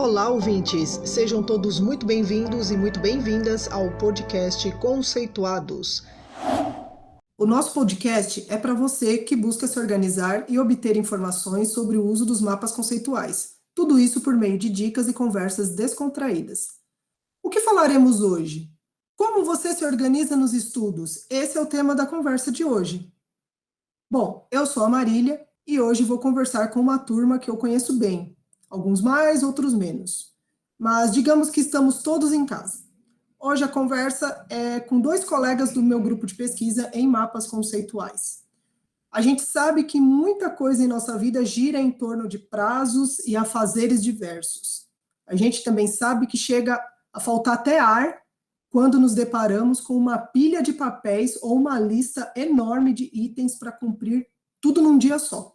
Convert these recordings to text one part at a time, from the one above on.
Olá, ouvintes! Sejam todos muito bem-vindos e muito bem-vindas ao podcast Conceituados. O nosso podcast é para você que busca se organizar e obter informações sobre o uso dos mapas conceituais. Tudo isso por meio de dicas e conversas descontraídas. O que falaremos hoje? Como você se organiza nos estudos? Esse é o tema da conversa de hoje. Bom, eu sou a Marília e hoje vou conversar com uma turma que eu conheço bem. Alguns mais, outros menos. Mas digamos que estamos todos em casa. Hoje a conversa é com dois colegas do meu grupo de pesquisa em mapas conceituais. A gente sabe que muita coisa em nossa vida gira em torno de prazos e afazeres diversos. A gente também sabe que chega a faltar até ar quando nos deparamos com uma pilha de papéis ou uma lista enorme de itens para cumprir tudo num dia só.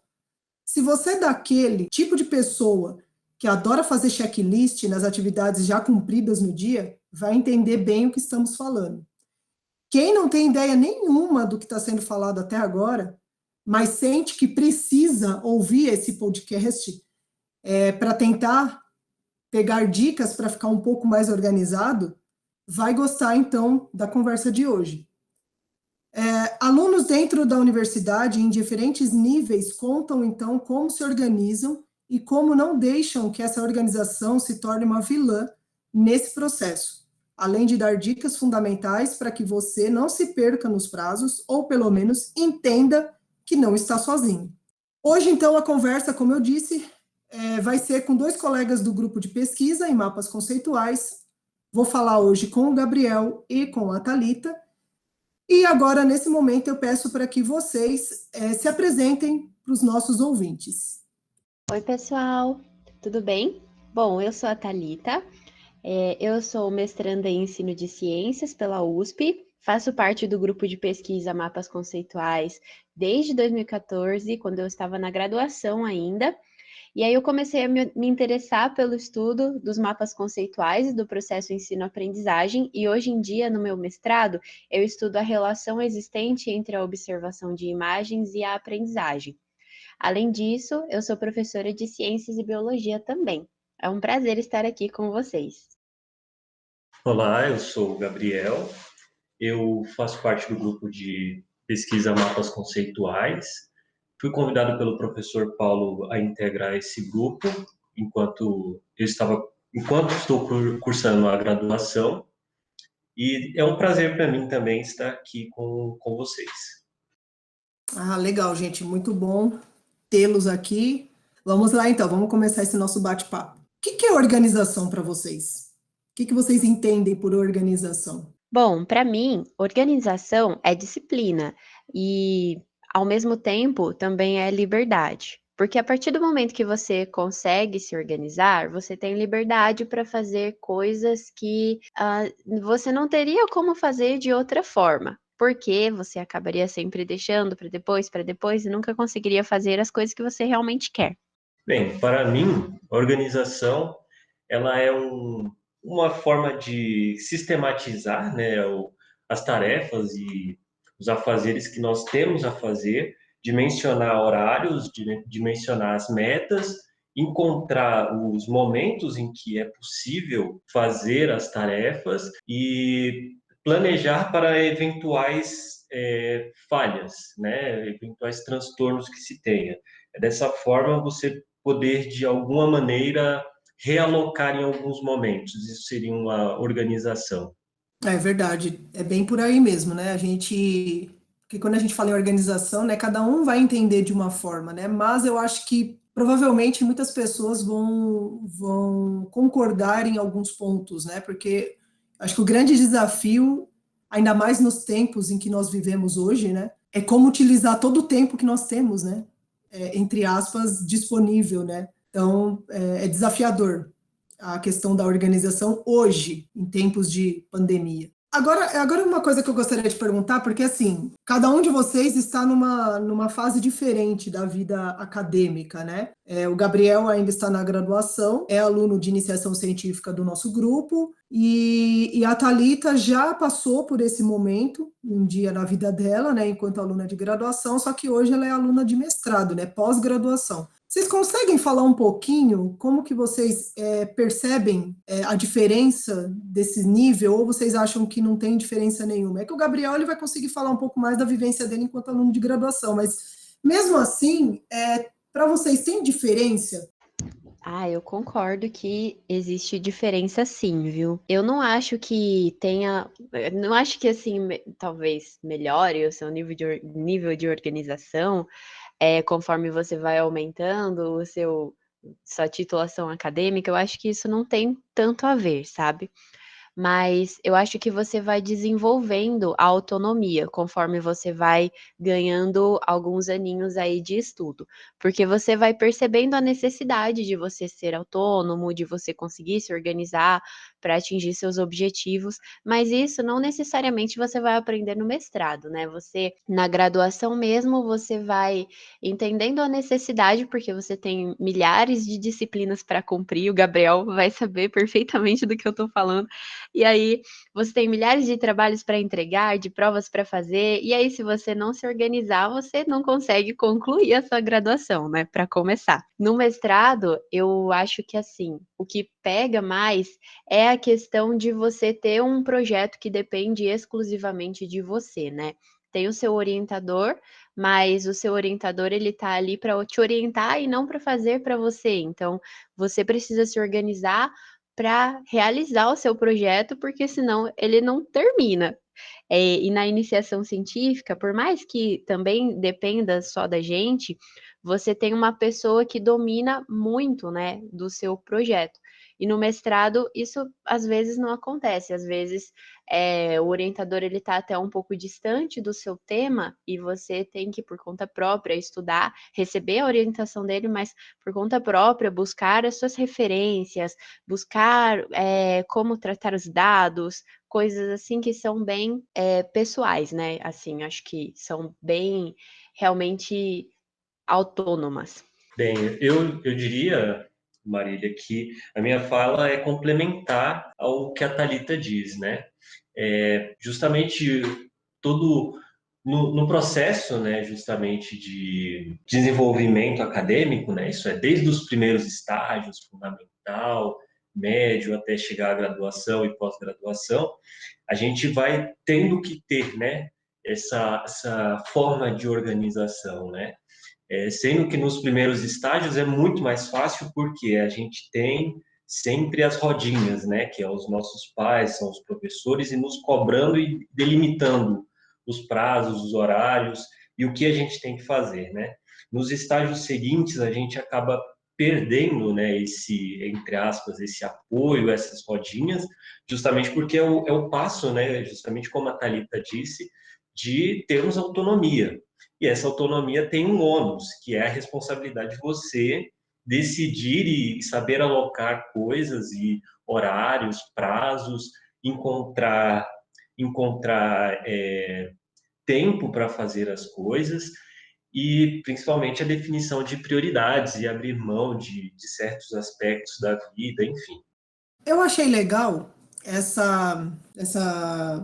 Se você é daquele tipo de pessoa que adora fazer checklist nas atividades já cumpridas no dia, vai entender bem o que estamos falando. Quem não tem ideia nenhuma do que está sendo falado até agora, mas sente que precisa ouvir esse podcast para tentar pegar dicas para ficar um pouco mais organizado, vai gostar então da conversa de hoje. Alunos dentro da universidade, em diferentes níveis, contam então como se organizam e como não deixam que essa organização se torne uma vilã nesse processo, além de dar dicas fundamentais para que você não se perca nos prazos ou, pelo menos, entenda que não está sozinho. Hoje, então, a conversa, como eu disse, vai ser com dois colegas do grupo de pesquisa em mapas conceituais. Vou falar hoje com o Gabriel e com a Thalita. E agora, nesse momento, eu peço para que vocês se apresentem para os nossos ouvintes. Oi, pessoal, tudo bem? Bom, eu sou a Thalita, eu sou mestranda em ensino de ciências pela USP, faço parte do grupo de pesquisa Mapas Conceituais desde 2014, quando eu estava na graduação ainda, e aí eu comecei a me interessar pelo estudo dos mapas conceituais e do processo ensino-aprendizagem, e hoje em dia, no meu mestrado, eu estudo a relação existente entre a observação de imagens e a aprendizagem. Além disso, eu sou professora de Ciências e Biologia também. É um prazer estar aqui com vocês. Olá, eu sou o Gabriel. Eu faço parte do grupo de pesquisa Mapas Conceituais. Fui convidado pelo professor Paulo a integrar esse grupo enquanto estou cursando a graduação. E é um prazer para mim também estar aqui com vocês. Ah, legal, gente. Muito bom tê-los aqui. Vamos lá, então. Vamos começar esse nosso bate-papo. O que é organização para vocês? O que vocês entendem por organização? Bom, para mim, organização é disciplina e, ao mesmo tempo, também é liberdade. Porque a partir do momento que você consegue se organizar, você tem liberdade para fazer coisas que você não teria como fazer de outra forma. Porque você acabaria sempre deixando para depois e nunca conseguiria fazer as coisas que você realmente quer. Bem, para mim, a organização ela é uma forma de sistematizar, né, as tarefas e os afazeres que nós temos a fazer, dimensionar horários, dimensionar as metas, encontrar os momentos em que é possível fazer as tarefas e planejar para eventuais falhas, né, eventuais transtornos que se tenha. Dessa forma, você poder, de alguma maneira, realocar em alguns momentos. Isso seria uma organização. É verdade, é bem por aí mesmo, né? Porque quando a gente fala em organização, né, cada um vai entender de uma forma, né? Mas eu acho que provavelmente muitas pessoas vão concordar em alguns pontos, né? Porque acho que o grande desafio, ainda mais nos tempos em que nós vivemos hoje, né, é como utilizar todo o tempo que nós temos, né? Entre aspas, disponível, né? Então, é desafiador a questão da organização hoje, em tempos de pandemia. Agora uma coisa que eu gostaria de perguntar, porque assim, cada um de vocês está numa fase diferente da vida acadêmica, né? O Gabriel ainda está na graduação, é aluno de iniciação científica do nosso grupo, e a Thalita já passou por esse momento, um dia na vida dela, né, enquanto aluna de graduação, só que hoje ela é aluna de mestrado, né, pós-graduação. Vocês conseguem falar um pouquinho como que vocês percebem a diferença desse nível, ou vocês acham que não tem diferença nenhuma? É que o Gabriel ele vai conseguir falar um pouco mais da vivência dele enquanto aluno de graduação, mas mesmo assim, para vocês tem diferença? Ah, eu concordo que existe diferença sim, viu? Eu não acho que tenha, não acho que assim, talvez melhore o seu nível de organização, conforme você vai aumentando sua titulação acadêmica, eu acho que isso não tem tanto a ver, sabe? Mas eu acho que você vai desenvolvendo a autonomia conforme você vai ganhando alguns aninhos aí de estudo, porque você vai percebendo a necessidade de você ser autônomo, de você conseguir se organizar para atingir seus objetivos, mas isso não necessariamente você vai aprender no mestrado, né? Você, na graduação mesmo, você vai entendendo a necessidade, porque você tem milhares de disciplinas para cumprir, o Gabriel vai saber perfeitamente do que eu estou falando. E aí você tem milhares de trabalhos para entregar, de provas para fazer, e aí se você não se organizar, você não consegue concluir a sua graduação, né, para começar. No mestrado, eu acho que assim, o que pega mais é a questão de você ter um projeto que depende exclusivamente de você, né? Tem o seu orientador, mas o seu orientador ele tá ali para te orientar e não para fazer para você. Então, você precisa se organizar para realizar o seu projeto, porque senão ele não termina. E na iniciação científica, por mais que também dependa só da gente, você tem uma pessoa que domina muito, né, do seu projeto. E no mestrado isso às vezes não acontece, às vezes, o orientador ele está até um pouco distante do seu tema e você tem que por conta própria estudar, receber a orientação dele, mas por conta própria buscar as suas referências, buscar, como tratar os dados, coisas assim que são bem, pessoais, né, assim, acho que são bem, realmente autônomas. Bem, eu diria, Marília, que a minha fala é complementar ao que a Thalita diz, né? Justamente todo no processo, né, justamente de desenvolvimento acadêmico, né? Isso é desde os primeiros estágios, fundamental, médio, até chegar à graduação e pós-graduação, a gente vai tendo que ter, né, essa forma de organização, né? Sendo que nos primeiros estágios é muito mais fácil porque a gente tem sempre as rodinhas, né, que é os nossos pais, são os professores, e nos cobrando e delimitando os prazos, os horários e o que a gente tem que fazer, né? Nos estágios seguintes, a gente acaba perdendo, né, esse, entre aspas, esse apoio, essas rodinhas, justamente porque é o passo, né, justamente como a Thalita disse, de termos autonomia. E essa autonomia tem um ônus, que é a responsabilidade de você decidir e saber alocar coisas e horários, prazos, encontrar tempo para fazer as coisas e principalmente a definição de prioridades e abrir mão de certos aspectos da vida, enfim. Eu achei legal essa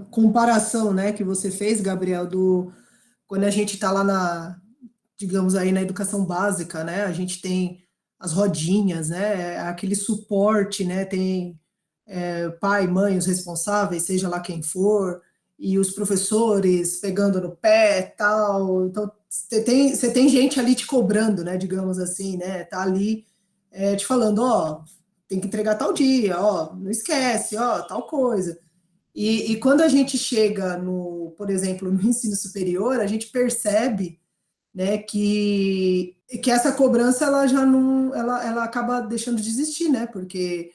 comparação, né, que você fez, Gabriel, do quando a gente está lá digamos aí na educação básica, né, a gente tem as rodinhas, né, aquele suporte, né, tem pai, mãe, os responsáveis, seja lá quem for, e os professores pegando no pé, tal. Então, você tem gente ali te cobrando, né, digamos assim, né, tá ali te falando, ó, tem que entregar tal dia, ó, não esquece, ó, tal coisa. E quando a gente chega por exemplo, no ensino superior, a gente percebe, né, que essa cobrança ela já não, ela acaba deixando de existir, né, porque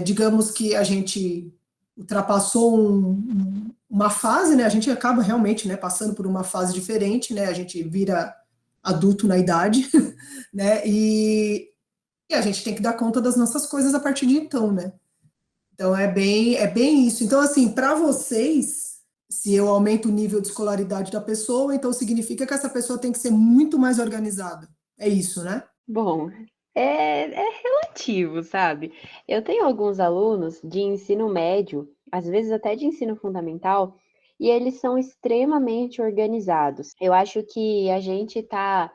digamos que a gente ultrapassou uma fase, né, a gente acaba realmente, né, passando por uma fase diferente, né, a gente vira adulto na idade, né, e a gente tem que dar conta das nossas coisas a partir de então, né? Então é bem isso. Então, assim, para vocês, se eu aumento o nível de escolaridade da pessoa, então significa que essa pessoa tem que ser muito mais organizada. É isso, né? Bom, é relativo, sabe? Eu tenho alguns alunos de ensino médio, às vezes até de ensino fundamental, e eles são extremamente organizados. Eu acho que a gente está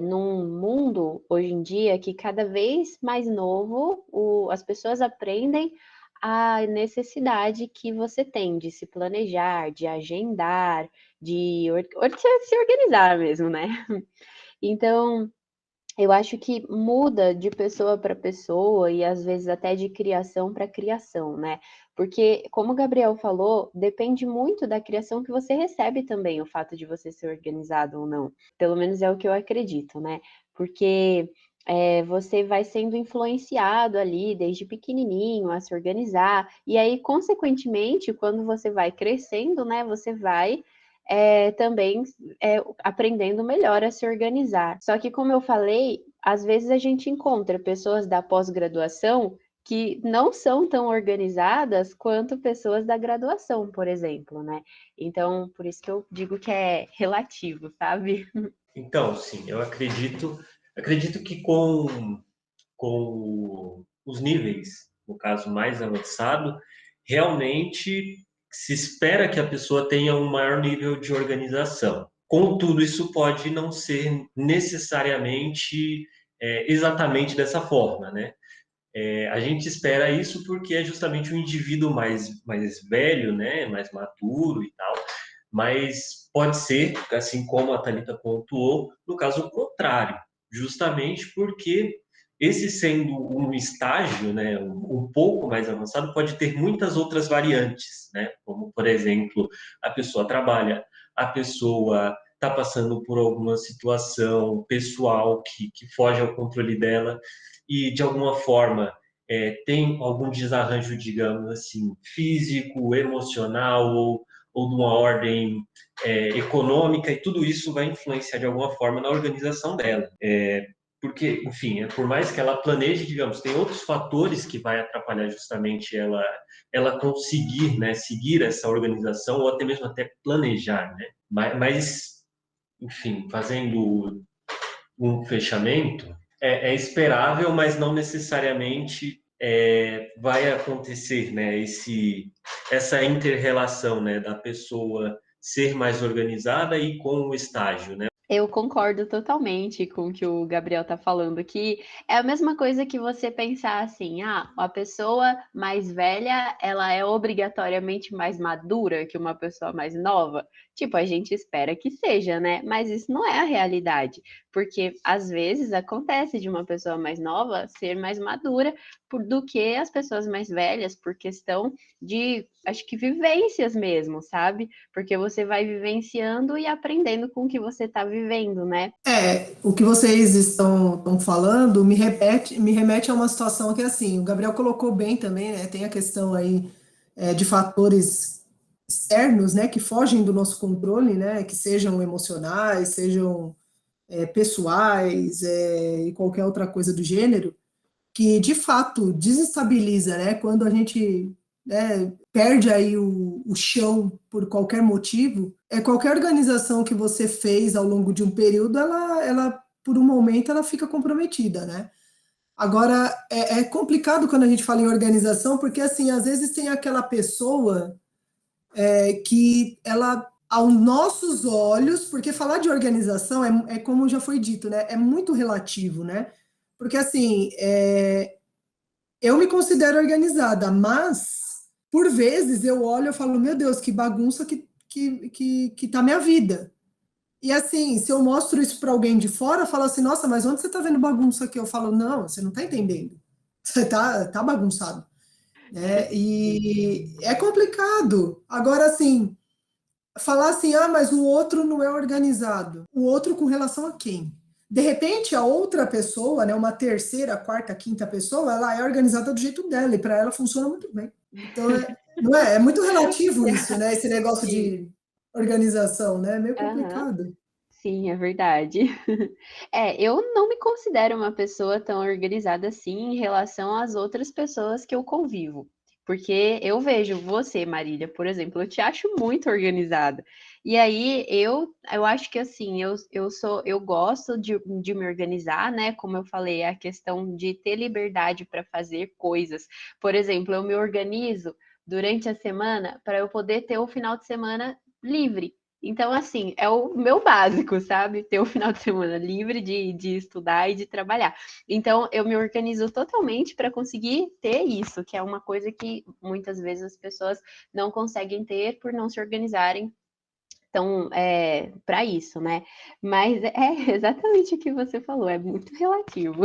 num mundo, hoje em dia, que cada vez mais novo, as pessoas aprendem a necessidade que você tem de se planejar, de agendar, de se organizar mesmo, né? Então, eu acho que muda de pessoa para pessoa e às vezes até de criação para criação, né? Porque, como o Gabriel falou, depende muito da criação que você recebe também, o fato de você ser organizado ou não. Pelo menos é o que eu acredito, né? Porque você vai sendo influenciado ali desde pequenininho a se organizar, e aí, consequentemente, quando você vai crescendo, né, você vai também aprendendo melhor a se organizar. Só que, como eu falei, às vezes a gente encontra pessoas da pós-graduação que não são tão organizadas quanto pessoas da graduação, por exemplo, né? Então, por isso que eu digo que é relativo, sabe? Então, sim, eu acredito que com os níveis, no caso mais avançado, realmente se espera que a pessoa tenha um maior nível de organização. Contudo, isso pode não ser necessariamente exatamente dessa forma, né? A gente espera isso porque é justamente um indivíduo mais velho, né, mais maduro e tal, mas pode ser, assim como a Thalita pontuou, no caso contrário, justamente porque esse sendo um estágio, né, um pouco mais avançado, pode ter muitas outras variantes, né, como, por exemplo, a pessoa trabalha, a pessoa está passando por alguma situação pessoal que foge ao controle dela, e de alguma forma tem algum desarranjo, digamos assim, físico, emocional ou de uma ordem econômica, e tudo isso vai influenciar de alguma forma na organização dela. Porque, enfim, por mais que ela planeje, digamos, tem outros fatores que vai atrapalhar justamente ela conseguir, né, seguir essa organização ou até mesmo até planejar, né? Mas enfim, fazendo um fechamento, é esperável, mas não necessariamente vai acontecer, né, essa inter-relação, né, da pessoa ser mais organizada e com o estágio, né? Eu concordo totalmente com o que o Gabriel está falando, que é a mesma coisa que você pensar assim, a pessoa mais velha, ela é obrigatoriamente mais madura que uma pessoa mais nova. Tipo, a gente espera que seja, né? Mas isso não é a realidade, porque às vezes acontece de uma pessoa mais nova ser mais madura do que as pessoas mais velhas, por questão de, acho que vivências mesmo, sabe? Porque você vai vivenciando e aprendendo com o que você está vivendo, né? O que vocês estão falando me remete a uma situação que, assim, o Gabriel colocou bem também, né? Tem a questão aí de fatores externos, né, que fogem do nosso controle, né, que sejam emocionais, sejam pessoais, e qualquer outra coisa do gênero, que de fato desestabiliza, né, quando a gente perde aí o chão por qualquer motivo, qualquer organização que você fez ao longo de um período, ela por um momento, ela fica comprometida, né? Agora, é complicado quando a gente fala em organização, porque, assim, às vezes tem aquela pessoa que ela, aos nossos olhos, porque falar de organização como já foi dito, né? É muito relativo, né? Porque, assim, eu me considero organizada, mas por vezes eu olho e falo, meu Deus, que bagunça que tá minha vida. E assim, se eu mostro isso para alguém de fora, fala assim, nossa, mas onde você tá vendo bagunça aqui? Eu falo, não, você não tá entendendo. Você tá bagunçado. Né? E é complicado. Agora, assim, falar assim, mas o outro não é organizado. O outro com relação a quem? De repente, a outra pessoa, né, uma terceira, quarta, quinta pessoa, ela é organizada do jeito dela e para ela funciona muito bem. Então, não é? É muito relativo isso, né? Esse negócio Sim. de organização, né? É meio Aham. complicado. Sim, é verdade. Eu não me considero uma pessoa tão organizada assim em relação às outras pessoas que eu convivo. Porque eu vejo você, Marília, por exemplo, eu te acho muito organizada. E aí eu acho que assim, eu gosto de me organizar, né? Como eu falei, é a questão de ter liberdade para fazer coisas. Por exemplo, eu me organizo durante a semana para eu poder ter o final de semana livre. Então, assim, é o meu básico, sabe? Ter o final de semana livre de estudar e de trabalhar. Então, eu me organizo totalmente para conseguir ter isso, que é uma coisa que muitas vezes as pessoas não conseguem ter por não se organizarem. Então, para isso, né? Mas é exatamente o que você falou, é muito relativo.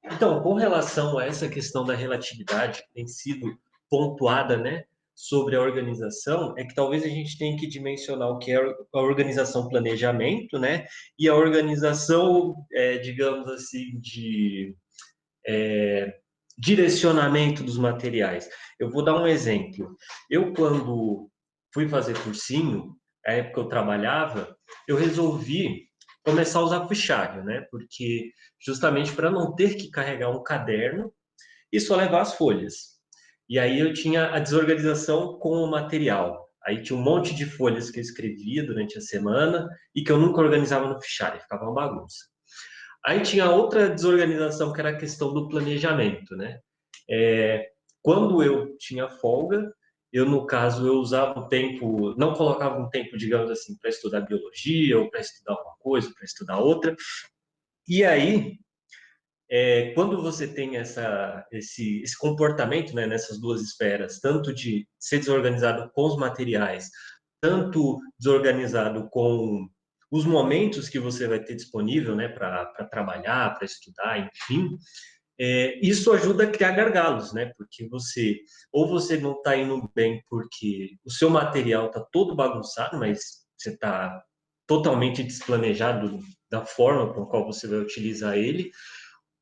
Então, com relação a essa questão da relatividade que tem sido pontuada, né, sobre a organização, é que talvez a gente tenha que dimensionar o que é a organização planejamento, né, e a organização, digamos assim, de direcionamento dos materiais. Eu vou dar um exemplo. Eu, quando fui fazer cursinho, na época que eu trabalhava, eu resolvi começar a usar fichário, né? Porque justamente para não ter que carregar um caderno e só levar as folhas. E aí eu tinha a desorganização com o material. Aí tinha um monte de folhas que eu escrevia durante a semana e que eu nunca organizava no fichário, ficava uma bagunça. Aí tinha outra desorganização que era a questão do planejamento, né? É, quando eu tinha folga, eu, no caso, eu usava o tempo, não colocava um tempo, digamos assim, para estudar biologia ou para estudar uma coisa, para estudar outra. E aí, quando você tem esse comportamento, né, nessas duas esferas, tanto de ser desorganizado com os materiais, tanto desorganizado com os momentos que você vai ter disponível, né, para trabalhar, para estudar, enfim, isso ajuda a criar gargalos, né? Porque você não está indo bem porque o seu material está todo bagunçado, mas você está totalmente desplanejado da forma com a qual você vai utilizar ele,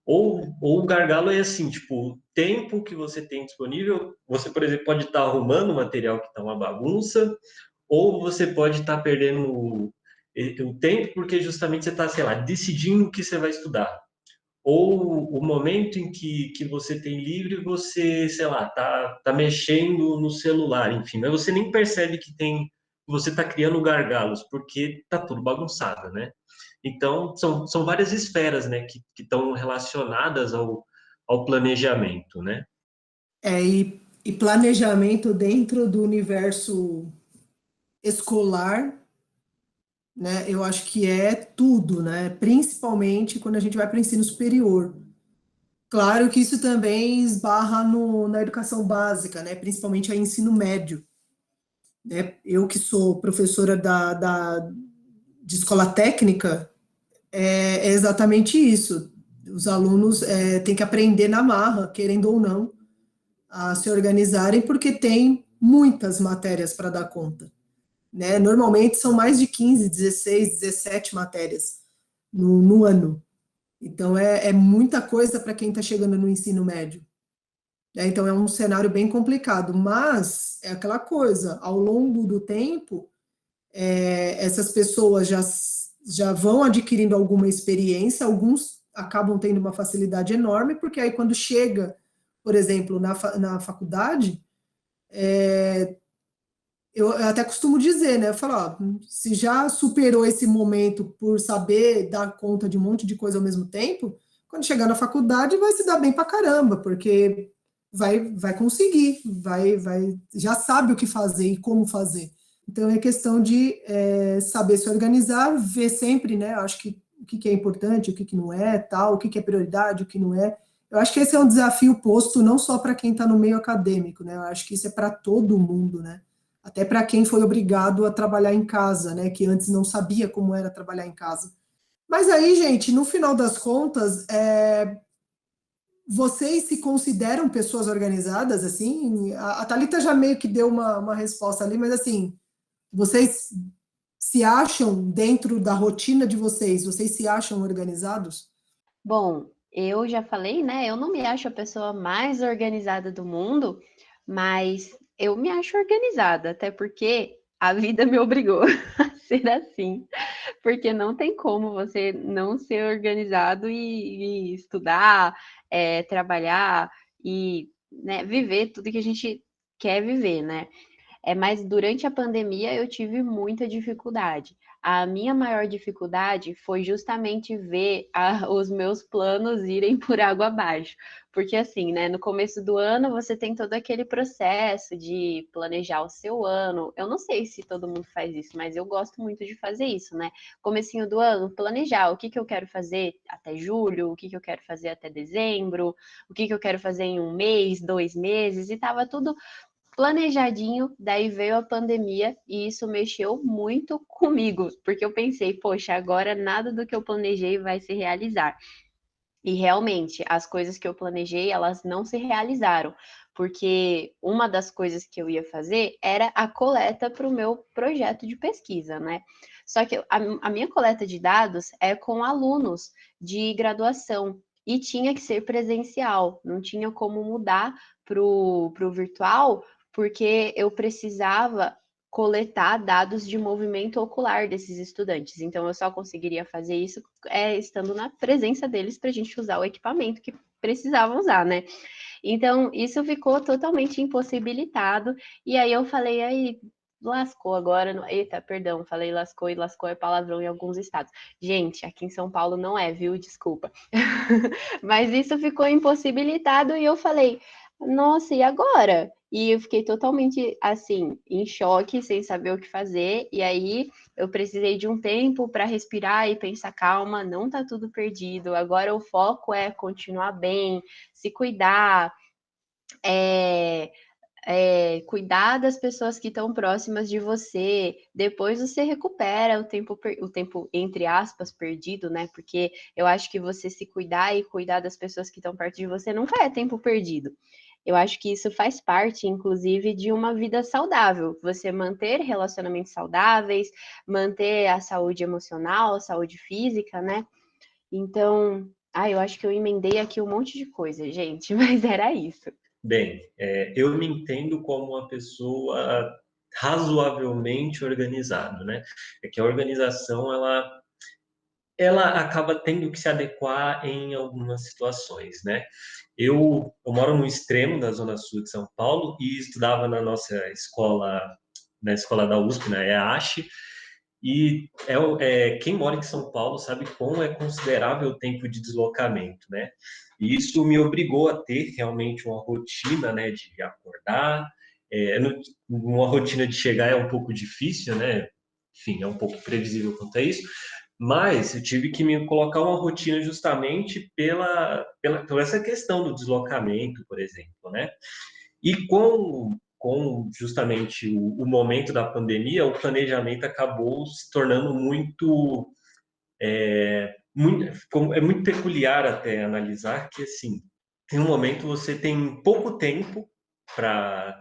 ou o gargalo é assim, tipo, o tempo que você tem disponível, você, por exemplo, pode estar arrumando o material que está uma bagunça, ou você pode estar perdendo o tempo porque justamente você está, sei lá, decidindo o que você vai estudar. Ou o momento em que você tem livre, você, sei lá, tá mexendo no celular, enfim, mas você nem percebe que você está criando gargalos, porque tá tudo bagunçado, né? Então, são várias esferas, né, que estão relacionadas ao planejamento, né? E planejamento dentro do universo escolar, né? Eu acho que é tudo, né? Principalmente quando a gente vai para o ensino superior. Claro que isso também esbarra na educação básica, né? Principalmente a ensino médio, né? Eu que sou professora de escola técnica, é exatamente isso. Os alunos têm que aprender na marra, querendo ou não, a se organizarem, porque tem muitas matérias para dar conta, né? Normalmente são mais de 15, 16, 17 matérias no ano. Então, é muita coisa para quem está chegando no ensino médio, né? Então, é um cenário bem complicado, mas é aquela coisa, ao longo do tempo, essas pessoas já vão adquirindo alguma experiência, alguns acabam tendo uma facilidade enorme, porque aí quando chega, por exemplo, na faculdade, eu até costumo dizer, né? Eu falo, ó, se já superou esse momento por saber dar conta de um monte de coisa ao mesmo tempo, quando chegar na faculdade vai se dar bem pra caramba, porque vai conseguir, já sabe o que fazer e como fazer. Então é questão de saber se organizar, ver sempre, né? Eu acho que o que é importante, o que não é, tal, o que é prioridade, o que não é. Eu acho que esse é um desafio posto não só para quem está no meio acadêmico, né? Eu acho que isso é para todo mundo, né? Até para quem foi obrigado a trabalhar em casa, né? Que antes não sabia como era trabalhar em casa. Mas aí, gente, no final das contas, vocês se consideram pessoas organizadas, assim? A Thalita já meio que deu uma resposta ali, mas assim, vocês se acham dentro da rotina de vocês se acham organizados? Bom, eu já falei, né? Eu não me acho a pessoa mais organizada do mundo, mas eu me acho organizada, até porque a vida me obrigou a ser assim. Porque não tem como você não ser organizado e estudar, trabalhar e, né, viver tudo que a gente quer viver, né? Mas durante a pandemia eu tive muita dificuldade. a minha maior dificuldade foi justamente ver os meus planos irem por água abaixo. Porque assim, né, no começo do ano você tem todo aquele processo de planejar o seu ano. Eu não sei se todo mundo faz isso, mas eu gosto muito de fazer isso, né? Comecinho do ano, planejar o que que eu quero fazer até julho, o que que eu quero fazer até dezembro, o que que eu quero fazer em um mês, 2 meses, e tava tudo planejadinho, daí veio a pandemia e isso mexeu muito comigo, porque eu pensei, poxa, agora nada do que eu planejei vai se realizar. E realmente, as coisas que eu planejei, elas não se realizaram, porque uma das coisas que eu ia fazer era a coleta para o meu projeto de pesquisa, né? Só que a minha coleta de dados é com alunos de graduação e tinha que ser presencial, não tinha como mudar para o virtual, porque eu precisava coletar dados de movimento ocular desses estudantes. Então, eu só conseguiria fazer isso estando na presença deles para a gente usar o equipamento que precisavam usar, né? Então, isso ficou totalmente impossibilitado. E aí eu falei, aí lascou agora. Eita, perdão, falei lascou e lascou é palavrão em alguns estados. Gente, aqui em São Paulo não é, viu? Desculpa. Mas isso ficou impossibilitado e eu falei, nossa, e agora? E eu fiquei totalmente assim, em choque, sem saber o que fazer. E aí eu precisei de um tempo para respirar e pensar, calma, não tá tudo perdido. Agora o foco é continuar bem, se cuidar, é, cuidar das pessoas que estão próximas de você, depois você recupera o tempo, entre aspas, perdido, né? Porque eu acho que você se cuidar e cuidar das pessoas que estão perto de você nunca é tempo perdido. Eu acho que isso faz parte, inclusive, de uma vida saudável. Você manter relacionamentos saudáveis, manter a saúde emocional, a saúde física, né? Então, eu acho que eu emendei aqui um monte de coisa, gente, mas era isso. Bem, eu me entendo como uma pessoa razoavelmente organizada, né? É que a organização, ela acaba tendo que se adequar em algumas situações, né? Eu moro no extremo da zona sul de São Paulo e estudava na nossa escola, na escola da USP, na EASH, e quem mora em São Paulo sabe como é considerável o tempo de deslocamento, né? E isso me obrigou a ter realmente uma rotina, né, de acordar. Uma rotina de chegar é um pouco difícil, né? Enfim, é um pouco previsível quanto a isso, mas eu tive que me colocar uma rotina justamente por essa questão do deslocamento, por exemplo, né? E com justamente o momento da pandemia, o planejamento acabou se tornando é muito peculiar até analisar que, assim, tem um momento você tem pouco tempo para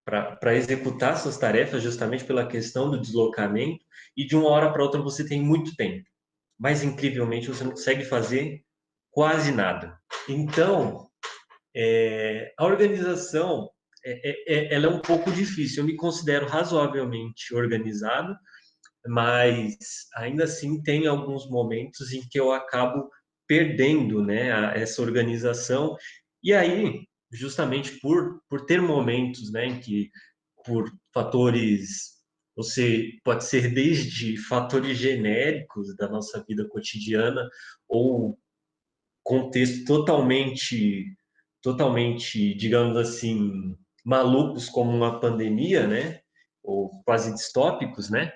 para executar suas tarefas, justamente pela questão do deslocamento, e de uma hora para outra você tem muito tempo. Mas, incrivelmente, você não consegue fazer quase nada. Então, a organização ela é um pouco difícil. Eu me considero razoavelmente organizado, mas ainda assim tem alguns momentos em que eu acabo perdendo, né, essa organização. E aí, justamente por ter momentos, né, em que por fatores, você pode ser desde fatores genéricos da nossa vida cotidiana ou contexto totalmente, digamos assim, malucos como uma pandemia, né? Ou quase distópicos, né?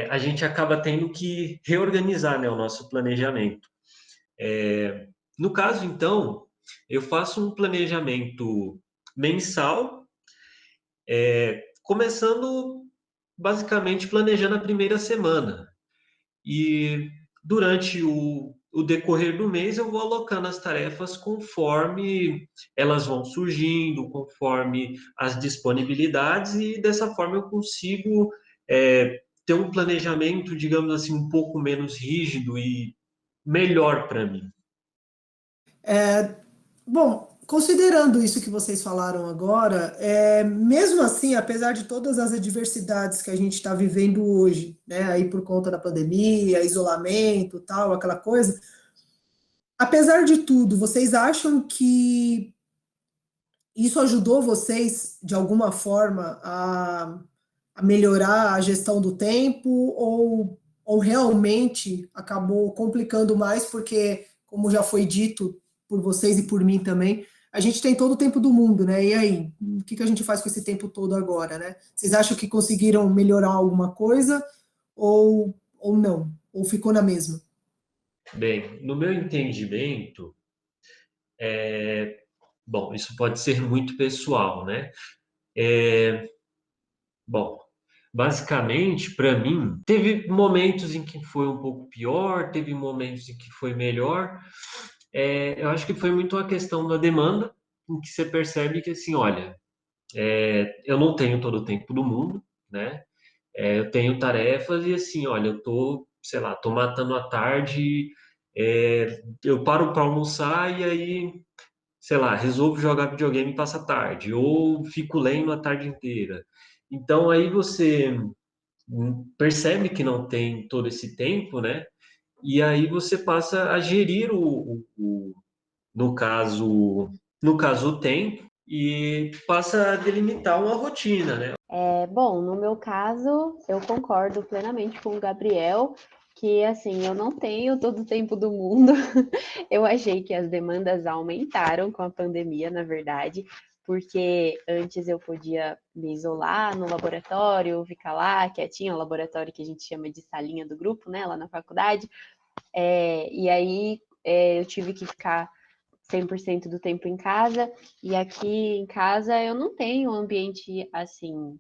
A gente acaba tendo que reorganizar, né, o nosso planejamento. No caso, então, eu faço um planejamento mensal, começando basicamente planejando a primeira semana. E durante o decorrer do mês eu vou alocando as tarefas conforme elas vão surgindo, conforme as disponibilidades, e dessa forma eu consigo ter um planejamento, digamos assim, um pouco menos rígido e melhor para mim. Bom, considerando isso que vocês falaram agora, mesmo assim, apesar de todas as adversidades que a gente está vivendo hoje, né, aí por conta da pandemia, isolamento, tal, aquela coisa, apesar de tudo, vocês acham que isso ajudou vocês, de alguma forma, a a melhorar a gestão do tempo ou realmente acabou complicando mais, porque, como já foi dito por vocês e por mim também, a gente tem todo o tempo do mundo, né? E aí, o que a gente faz com esse tempo todo agora, né? Vocês acham que conseguiram melhorar alguma coisa ou não? Ou ficou na mesma? Bem, no meu entendimento, bom, isso pode ser muito pessoal, né? Bom, basicamente, para mim, teve momentos em que foi um pouco pior, teve momentos em que foi melhor. Eu acho que foi muito a questão da demanda, em que você percebe que, assim, olha, eu não tenho todo o tempo do mundo, né? Eu tenho tarefas e, assim, olha, eu tô, sei lá, tô matando a tarde, eu paro para almoçar e aí, sei lá, resolvo jogar videogame e passa a tarde, ou fico lendo a tarde inteira. Então, aí você percebe que não tem todo esse tempo, né? E aí você passa a gerir no caso, no caso o tempo e passa a delimitar uma rotina, né? Bom, no meu caso, eu concordo plenamente com o Gabriel, que assim, eu não tenho todo o tempo do mundo. Eu achei que as demandas aumentaram com a pandemia, na verdade, porque antes eu podia me isolar no laboratório, ficar lá quietinha, o laboratório que a gente chama de salinha do grupo, né, lá na faculdade. E aí eu tive que ficar 100% do tempo em casa, e aqui em casa eu não tenho um ambiente assim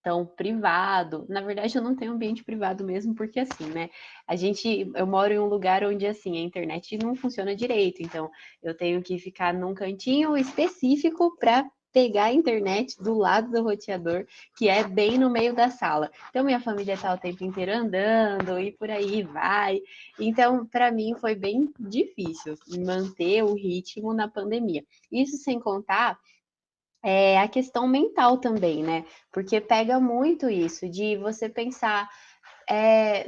tão privado. Na verdade, eu não tenho ambiente privado mesmo, porque assim, né? Eu moro em um lugar onde assim a internet não funciona direito, então eu tenho que ficar num cantinho específico para pegar a internet do lado do roteador, que é bem no meio da sala. Então minha família tá o tempo inteiro andando e por aí vai. Então, para mim foi bem difícil manter o ritmo na pandemia. Isso sem contar a questão mental também, né? Porque pega muito isso de você pensar,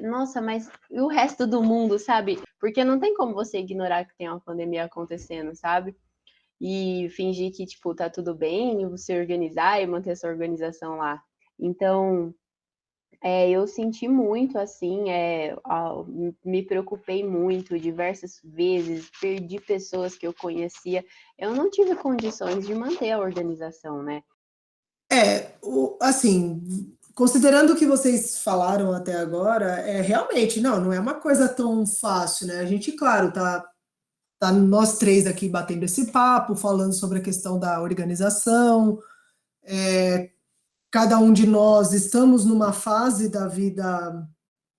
nossa, mas e o resto do mundo, sabe? Porque não tem como você ignorar que tem uma pandemia acontecendo, sabe? E fingir que, tipo, tá tudo bem, e você organizar e manter sua organização lá. Então, eu senti muito, assim, me preocupei muito diversas vezes, perdi pessoas que eu conhecia. Eu não tive condições de manter a organização, né? Assim, considerando o que vocês falaram até agora, realmente, não é uma coisa tão fácil, né? A gente, claro, tá nós três aqui batendo esse papo, falando sobre a questão da organização, cada um de nós estamos numa fase da vida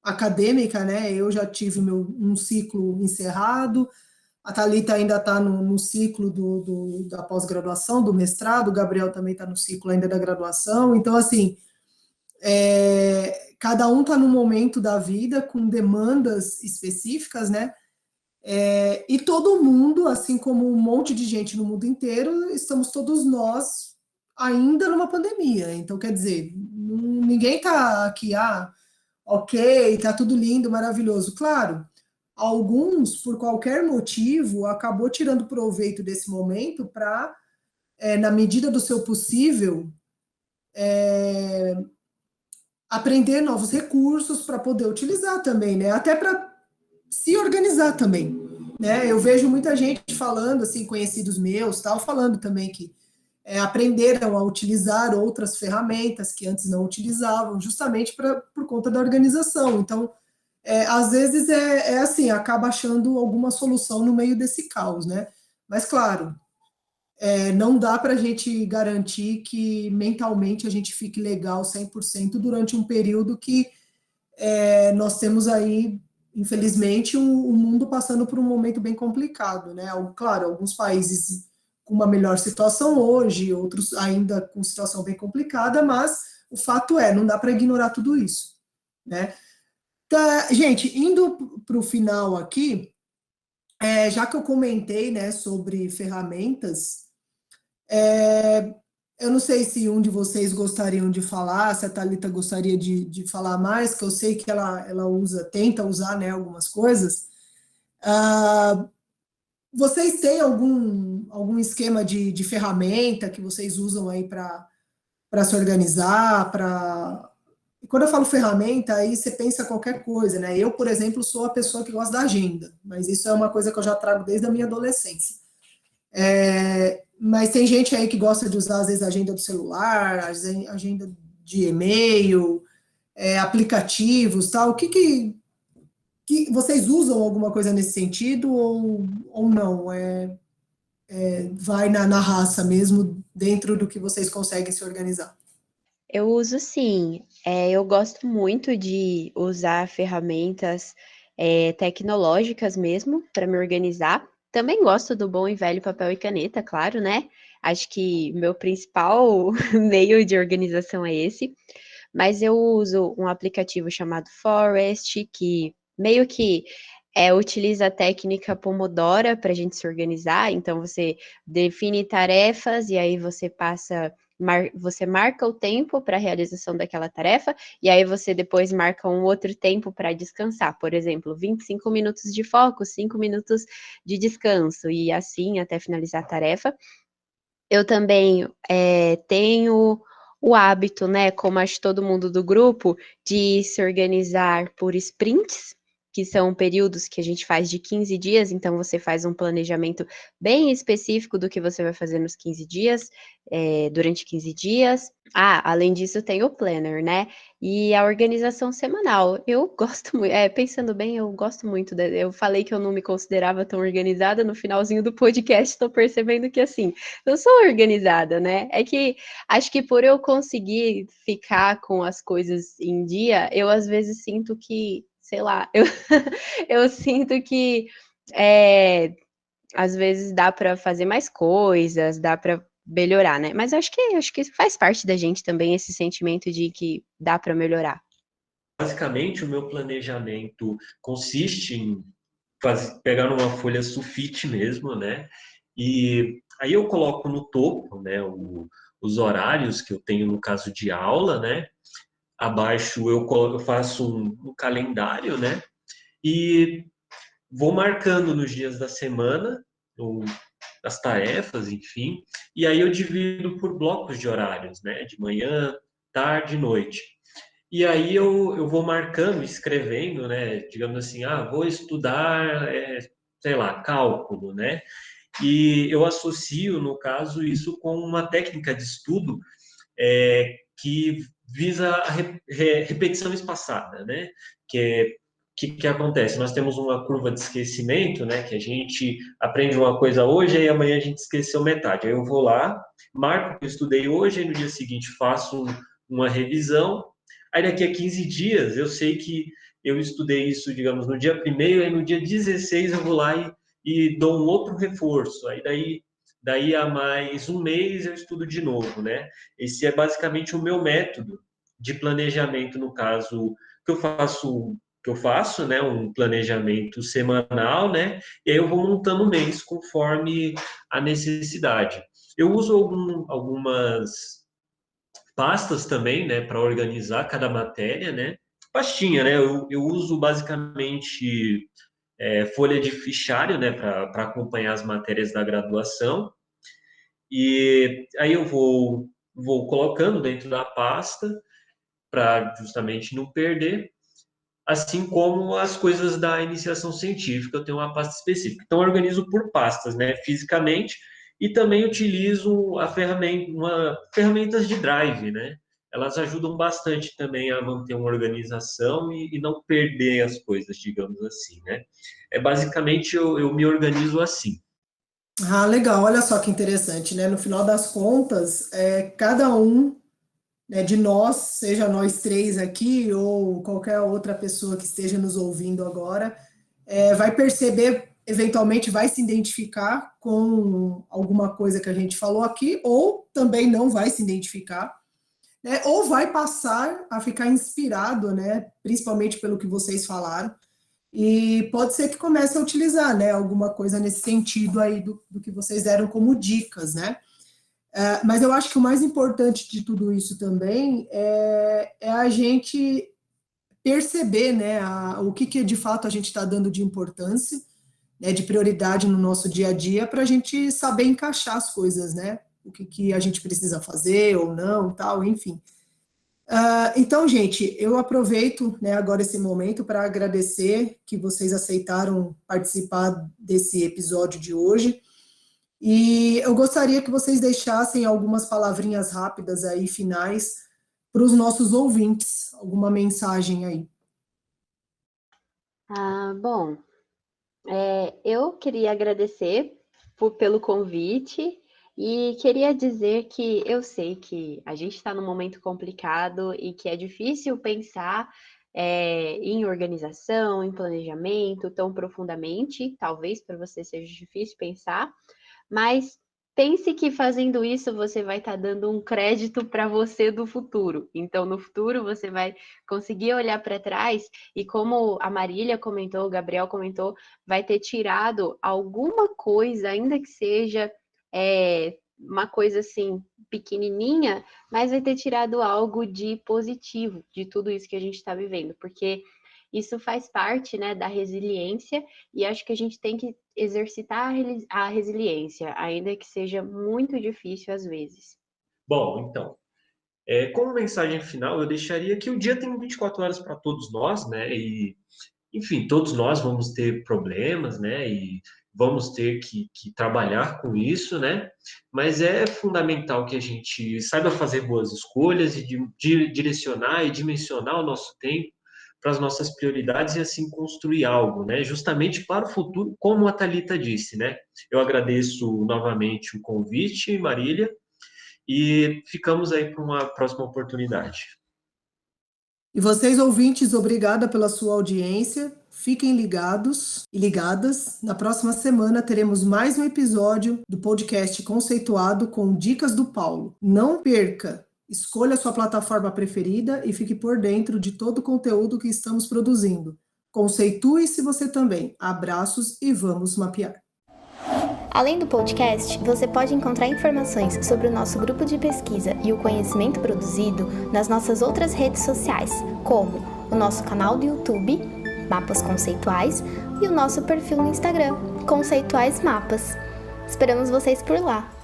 acadêmica, né? Eu já tive um ciclo encerrado, a Thalita ainda está no ciclo da pós-graduação, do mestrado, o Gabriel também está no ciclo ainda da graduação, então, assim, cada um está num momento da vida com demandas específicas, né? E todo mundo, assim como um monte de gente no mundo inteiro, estamos todos nós ainda numa pandemia. Então, quer dizer, ninguém está aqui, ok, tá tudo lindo, maravilhoso. Claro, alguns, por qualquer motivo, acabou tirando proveito desse momento para, na medida do seu possível, aprender novos recursos para poder utilizar também, né? Até para se organizar também, né? Eu vejo muita gente falando, assim, conhecidos meus, tal, falando também que aprenderam a utilizar outras ferramentas que antes não utilizavam, justamente por conta da organização. Então, às vezes assim, acaba achando alguma solução no meio desse caos, né? Mas, claro, não dá para a gente garantir que mentalmente a gente fique legal 100% durante um período que nós temos aí, infelizmente, o mundo passando por um momento bem complicado, né? Claro, alguns países com uma melhor situação hoje, outros ainda com situação bem complicada, mas o fato não dá para ignorar tudo isso, né? Tá, gente, indo para o final aqui, já que eu comentei, né, sobre ferramentas, eu não sei se um de vocês gostariam de falar, se a Thalita gostaria de falar mais, que eu sei que ela tenta usar, né, algumas coisas. Ah, vocês têm algum esquema de ferramenta que vocês usam aí para se organizar, quando eu falo ferramenta, aí você pensa qualquer coisa, né? Eu, por exemplo, sou a pessoa que gosta da agenda, mas isso é uma coisa que eu já trago desde a minha adolescência. Mas tem gente aí que gosta de usar, às vezes, a agenda do celular, agenda de e-mail, aplicativos, tal. Que vocês usam alguma coisa nesse sentido ou não? Vai na raça mesmo, dentro do que vocês conseguem se organizar? Eu uso sim. Eu gosto muito de usar ferramentas tecnológicas mesmo para me organizar. Também gosto do bom e velho papel e caneta, claro, né? Acho que meu principal meio de organização é esse. Mas eu uso um aplicativo chamado Forest, que meio que utiliza a técnica Pomodoro para a gente se organizar. Então, você define tarefas e aí você marca o tempo para a realização daquela tarefa, e aí você depois marca um outro tempo para descansar. Por exemplo, 25 minutos de foco, 5 minutos de descanso, e assim até finalizar a tarefa. Eu também, tenho o hábito, né, como acho que todo mundo do grupo, de se organizar por sprints, que são períodos que a gente faz de 15 dias, então você faz um planejamento bem específico do que você vai fazer nos 15 dias, durante 15 dias. Além disso tem o planner, né, e a organização semanal. Eu gosto muito, pensando bem, eu gosto muito eu falei que eu não me considerava tão organizada, no finalzinho do podcast estou percebendo que, assim, eu sou organizada, né? É que acho que por eu conseguir ficar com as coisas em dia, eu às vezes sinto que, sei lá, eu sinto que às vezes dá para fazer mais coisas, dá para melhorar, né? Mas acho que faz parte da gente também esse sentimento de que dá para melhorar. Basicamente, o meu planejamento consiste em pegar uma folha sulfite mesmo, né? E aí eu coloco no topo, né, os horários que eu tenho no caso de aula, né? Abaixo eu faço um calendário, né? E vou marcando nos dias da semana, ou as tarefas, enfim. E aí eu divido por blocos de horários, né? De manhã, tarde e noite. E aí eu vou marcando, escrevendo, né? Digamos assim, vou estudar, sei lá, cálculo, né? E eu associo, no caso, isso com uma técnica de estudo que visa a repetição espaçada, né? Que acontece? Nós temos uma curva de esquecimento, né? Que a gente aprende uma coisa hoje e amanhã a gente esqueceu metade. Aí eu vou lá, marco o que eu estudei hoje, e no dia seguinte faço uma revisão. Aí daqui a 15 dias eu sei que eu estudei isso, digamos, no dia 1º, aí no dia 16 eu vou lá e dou um outro reforço. Aí daí a mais um mês eu estudo de novo, né? Esse é basicamente o meu método de planejamento, no caso, que eu faço, né, um planejamento semanal, né, e aí eu vou montando o mês conforme a necessidade. Eu uso algumas pastas também, né, para organizar cada matéria, né, pastinha, né, eu uso basicamente folha de fichário, né, para acompanhar as matérias da graduação, e aí eu vou colocando dentro da pasta para justamente não perder, assim como as coisas da iniciação científica, eu tenho uma pasta específica. Então, eu organizo por pastas, né, fisicamente, e também utilizo ferramentas de drive, né? Elas ajudam bastante também a manter uma organização e não perder as coisas, digamos assim, né? Basicamente, eu me organizo assim. Ah, legal. Olha só que interessante, né? No final das contas, cada um, né, de nós, seja nós três aqui ou qualquer outra pessoa que esteja nos ouvindo agora, vai perceber, eventualmente vai se identificar com alguma coisa que a gente falou aqui, ou também não vai se identificar, né? Ou vai passar a ficar inspirado, né? Principalmente pelo que vocês falaram. E pode ser que comece a utilizar, né, alguma coisa nesse sentido aí do que vocês deram como dicas, né? Mas eu acho que o mais importante de tudo isso também é a gente perceber, né, o que de fato a gente está dando de importância, né, de prioridade no nosso dia a dia, para a gente saber encaixar as coisas, né? O que a gente precisa fazer ou não, tal, enfim. Então, gente, eu aproveito, né, agora esse momento para agradecer que vocês aceitaram participar desse episódio de hoje. E eu gostaria que vocês deixassem algumas palavrinhas rápidas aí, finais, para os nossos ouvintes, alguma mensagem aí. Bom, eu queria agradecer pelo convite e queria dizer que eu sei que a gente está num momento complicado e que é difícil pensar em organização, em planejamento tão profundamente. Talvez para você seja difícil pensar, mas pense que fazendo isso você vai estar dando um crédito para você do futuro. Então, no futuro, você vai conseguir olhar para trás e, como a Marília comentou, o Gabriel comentou, vai ter tirado alguma coisa, ainda que seja uma coisa assim pequenininha, mas vai ter tirado algo de positivo de tudo isso que a gente está vivendo, porque isso faz parte, né, da resiliência, e acho que a gente tem que exercitar a resiliência, ainda que seja muito difícil às vezes. Bom, então, como mensagem final, eu deixaria que o dia tem 24 horas para todos nós, né? E, enfim, todos nós vamos ter problemas, né? E vamos ter que trabalhar com isso, né? Mas é fundamental que a gente saiba fazer boas escolhas e direcionar e dimensionar o nosso tempo para as nossas prioridades e assim construir algo, né? Justamente para o futuro, como a Thalita disse, né? Eu agradeço novamente o convite, Marília, e ficamos aí para uma próxima oportunidade. E vocês, ouvintes, obrigada pela sua audiência. Fiquem ligados e ligadas. Na próxima semana teremos mais um episódio do podcast Conceituado com Dicas do Paulo. Não perca! Escolha a sua plataforma preferida e fique por dentro de todo o conteúdo que estamos produzindo. Conceitue-se você também. Abraços e vamos mapear. Além do podcast, você pode encontrar informações sobre o nosso grupo de pesquisa e o conhecimento produzido nas nossas outras redes sociais, como o nosso canal do YouTube, Mapas Conceituais, e o nosso perfil no Instagram, Conceituais Mapas. Esperamos vocês por lá!